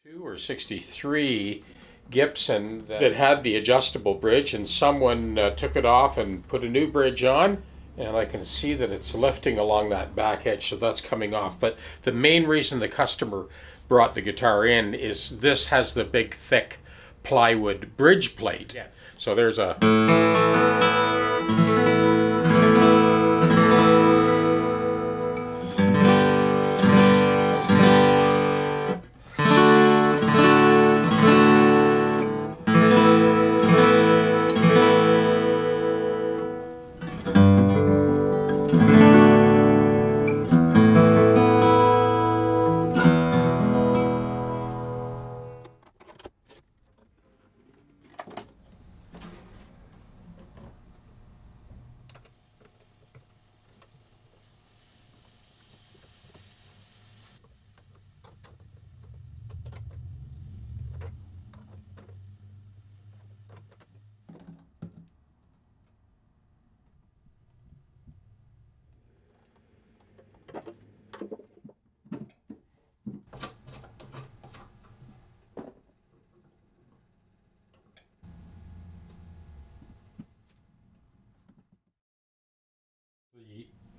Or 63 Gibson that had the adjustable bridge, and someone took it off and put a new bridge on, and I can see that it's lifting along that back edge, so that's coming off. But the main reason the customer brought the guitar in is this has the big thick plywood bridge plate. Yeah. So there's a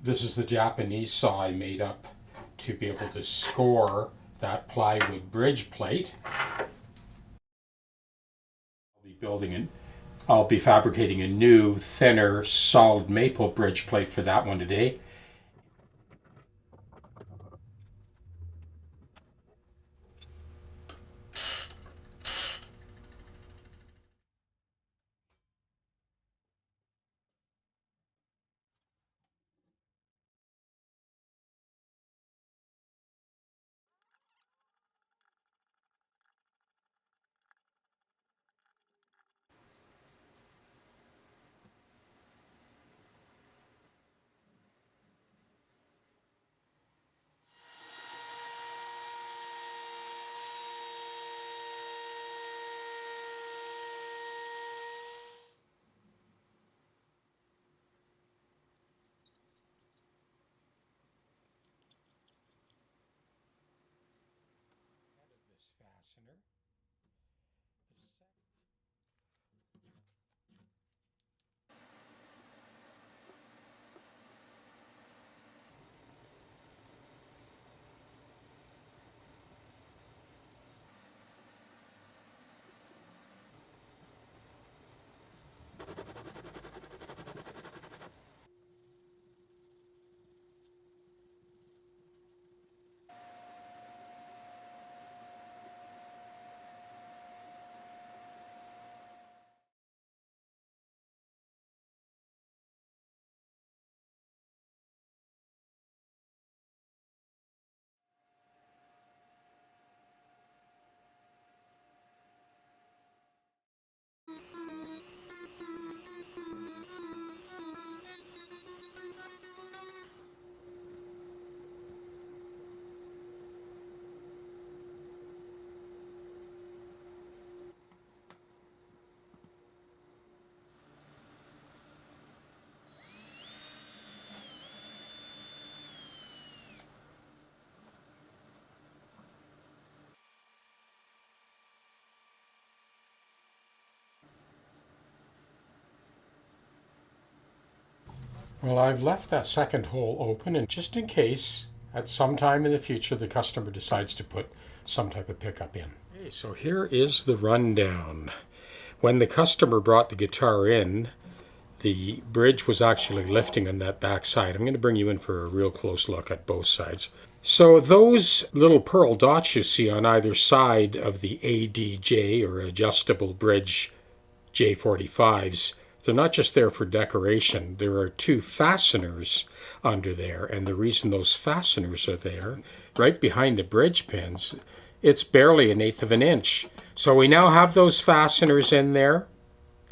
this is the Japanese saw I made up to be able to score that plywood bridge plate. I'll be fabricating a new, thinner, solid maple bridge plate for that one today. Well, I've left that second hole open, and just in case at some time in the future the customer decides to put some type of pickup in. Okay, so here is the rundown. When the customer brought the guitar in, the bridge was actually lifting on that back side. I'm going to bring you in for a real close look at both sides. So those little pearl dots you see on either side of the ADJ, or adjustable bridge J-45s, they're not just there for decoration. There are two fasteners under there, and the reason those fasteners are there, right behind the bridge pins, it's barely 1/8 of an inch. So we now have those fasteners in there,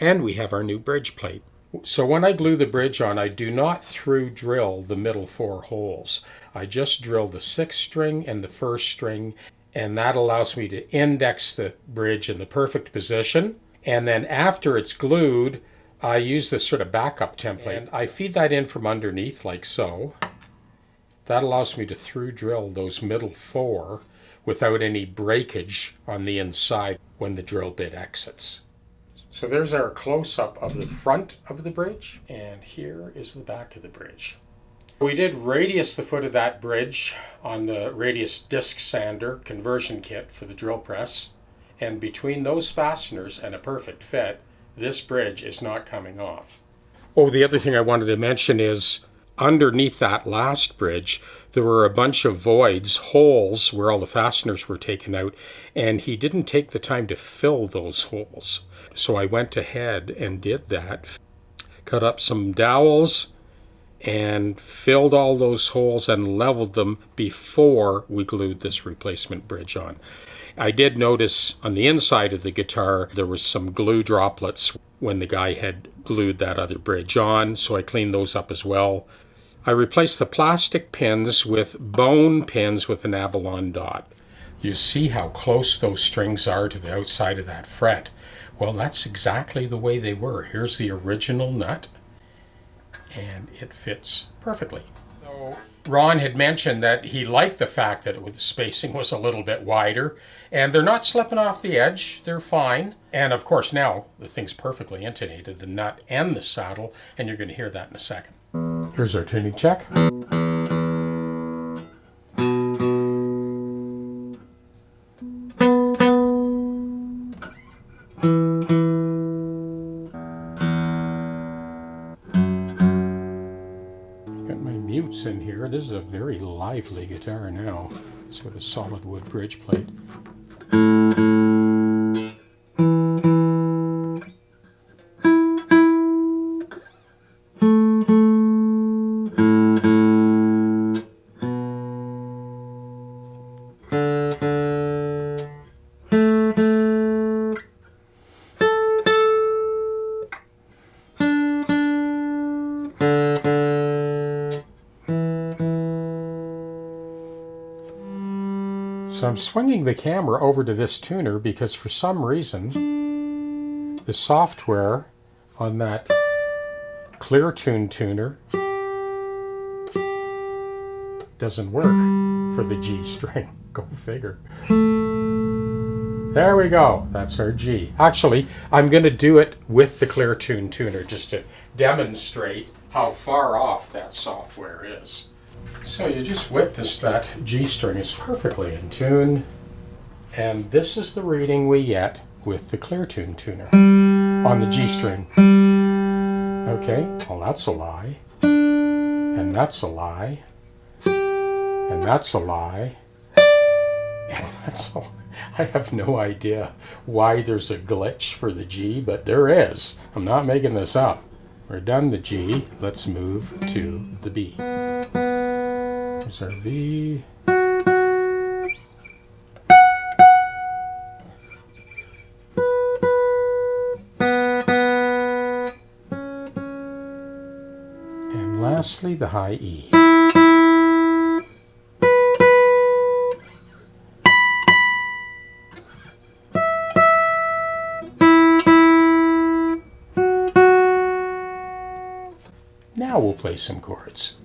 and we have our new bridge plate. So when I glue the bridge on, I do not through drill the middle 4 holes. I just drill the 6th string and the 1st string, and that allows me to index the bridge in the perfect position. And then after it's glued, I use this sort of backup template. And I feed that in from underneath like so. That allows me to through drill those middle 4 without any breakage on the inside when the drill bit exits. So there's our close-up of the front of the bridge, and here is the back of the bridge. We did radius the foot of that bridge on the radius disc sander conversion kit for the drill press, and between those fasteners and a perfect fit, this bridge is not coming off. Oh, the other thing I wanted to mention is underneath that last bridge, there were a bunch of voids, holes where all the fasteners were taken out, and he didn't take the time to fill those holes. So I went ahead and did that, cut up some dowels, and filled all those holes and leveled them before we glued this replacement bridge on. I did notice on the inside of the guitar there was some glue droplets when the guy had glued that other bridge on, so I cleaned those up as well. I replaced the plastic pins with bone pins with an Avalon dot. You see how close those strings are to the outside of that fret. Well, that's exactly the way they were. Here's the original nut, and it fits perfectly. So Ron had mentioned that he liked the fact that the spacing was a little bit wider, and they're not slipping off the edge, they're fine. And of course now the thing's perfectly intonated, the nut and the saddle, and you're going to hear that in a second. Here's our tuning check. In here. This is a very lively guitar now. It's with a solid wood bridge plate. So I'm swinging the camera over to this tuner because for some reason the software on that Clear Tune tuner doesn't work for the G string. Go figure. There we go. That's our G. Actually, I'm going to do it with the Clear Tune tuner just to demonstrate how far off that software is. So you just witnessed that G string is perfectly in tune, and this is the reading we get with the Clear Tune tuner on the G string. Okay, well that's a lie, and that's a lie, and that's a lie, and that's a lie. I have no idea why there's a glitch for the G, but there is. I'm not making this up. We're done the G, let's move to the B. Here's our B. And lastly, the high E. Now we'll play some chords.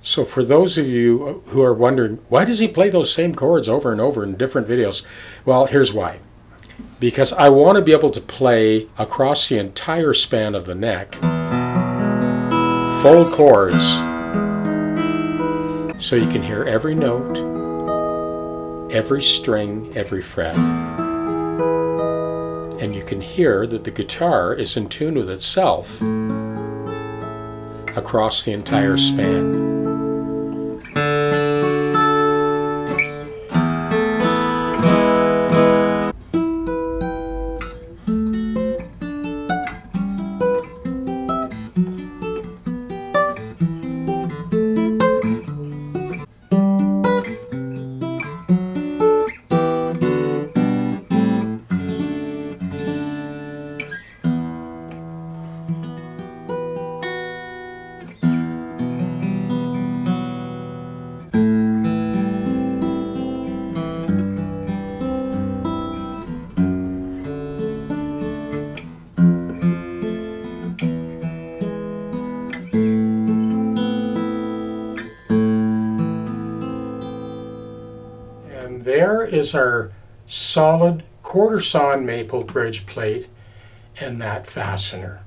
So for those of you who are wondering, why does he play those same chords over and over in different videos? Well, here's why. Because I want to be able to play across the entire span of the neck, full chords, so you can hear every note, every string, every fret. And you can hear that the guitar is in tune with itself across the entire span. is our solid quarter sawn maple bridge plate and that fastener.